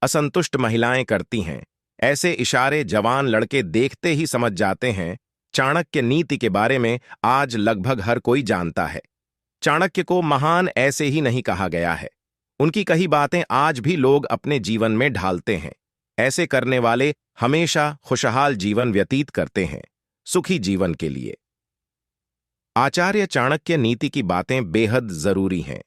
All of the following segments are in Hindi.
असंतुष्ट महिलाएं करती हैं। ऐसे इशारे जवान लड़के देखते ही समझ जाते हैं। चाणक्य नीति के बारे में आज लगभग हर कोई जानता है। चाणक्य को महान ऐसे ही नहीं कहा गया है। उनकी कही बातें आज भी लोग अपने जीवन में ढालते हैं। ऐसे करने वाले हमेशा खुशहाल जीवन व्यतीत करते हैं, सुखी जीवन के लिए। आचार्य चाणक्य नीति की बातें बेहद जरूरी हैं।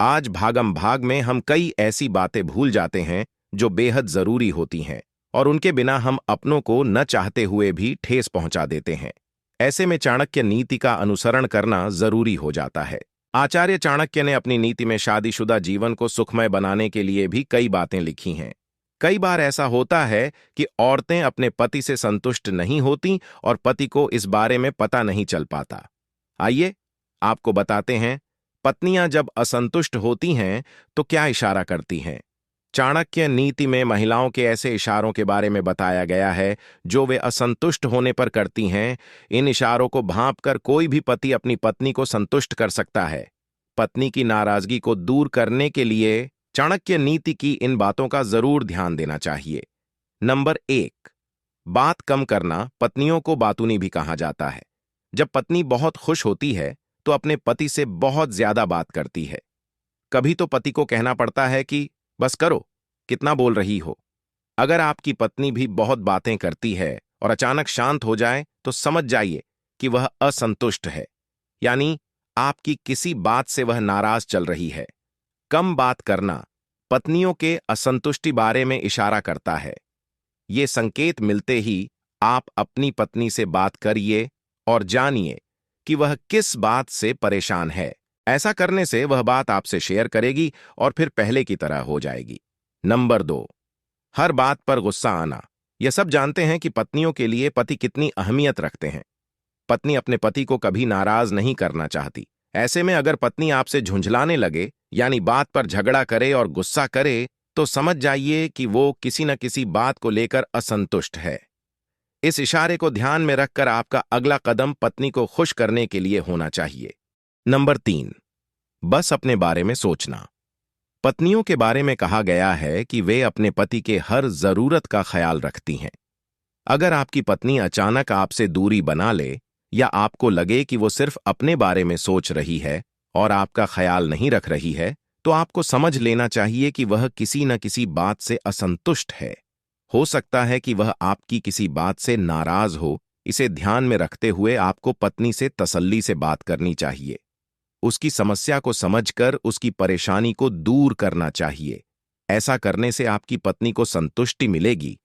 आज भागम भाग में हम कई ऐसी बातें भूल जाते हैं जो बेहद जरूरी होती हैं, और उनके बिना हम अपनों को न चाहते हुए भी ठेस पहुंचा देते हैं। ऐसे में चाणक्य नीति का अनुसरण करना जरूरी हो जाता है। आचार्य चाणक्य ने अपनी नीति में शादीशुदा जीवन को सुखमय बनाने के लिए भी कई बातें लिखी हैं। कई बार ऐसा होता है कि औरतें अपने पति से संतुष्ट नहीं होती और पति को इस बारे में पता नहीं चल पाता। आइए आपको बताते हैं, पत्नियां जब असंतुष्ट होती हैं तो क्या इशारा करती हैं। चाणक्य नीति में महिलाओं के ऐसे इशारों के बारे में बताया गया है जो वे असंतुष्ट होने पर करती हैं। इन इशारों को भांपकर कोई भी पति अपनी पत्नी को संतुष्ट कर सकता है। पत्नी की नाराजगी को दूर करने के लिए चाणक्य नीति की इन बातों का जरूर ध्यान देना चाहिए। नंबर 1, बात कम करना। पत्नियों को बातूनी भी कहा जाता है। जब पत्नी बहुत खुश होती है तो अपने पति से बहुत ज्यादा बात करती है। कभी तो पति को कहना पड़ता है कि बस करो, कितना बोल रही हो। अगर आपकी पत्नी भी बहुत बातें करती है और अचानक शांत हो जाए तो समझ जाइए कि वह असंतुष्ट है, यानी आपकी किसी बात से वह नाराज चल रही है। कम बात करना पत्नियों के असंतुष्टि बारे में इशारा करता है। ये संकेत मिलते ही आप अपनी पत्नी से बात करिए और जानिए कि वह किस बात से परेशान है। ऐसा करने से वह बात आपसे शेयर करेगी और फिर पहले की तरह हो जाएगी। नंबर 2, हर बात पर गुस्सा आना। यह सब जानते हैं कि पत्नियों के लिए पति कितनी अहमियत रखते हैं। पत्नी अपने पति को कभी नाराज नहीं करना चाहती। ऐसे में अगर पत्नी आपसे झुंझलाने लगे, यानी बात पर झगड़ा करे और गुस्सा करे, तो समझ जाइए कि वो किसी न किसी बात को लेकर असंतुष्ट है। इस इशारे को ध्यान में रखकर आपका अगला कदम पत्नी को खुश करने के लिए होना चाहिए। नंबर 3, बस अपने बारे में सोचना। पत्नियों के बारे में कहा गया है कि वे अपने पति के हर जरूरत का ख्याल रखती हैं। अगर आपकी पत्नी अचानक आपसे दूरी बना ले या आपको लगे कि वो सिर्फ अपने बारे में सोच रही है और आपका ख्याल नहीं रख रही है, तो आपको समझ लेना चाहिए कि वह किसी न किसी बात से असंतुष्ट है। हो सकता है कि वह आपकी किसी बात से नाराज हो। इसे ध्यान में रखते हुए आपको पत्नी से तसल्ली से बात करनी चाहिए। उसकी समस्या को समझकर उसकी परेशानी को दूर करना चाहिए। ऐसा करने से आपकी पत्नी को संतुष्टि मिलेगी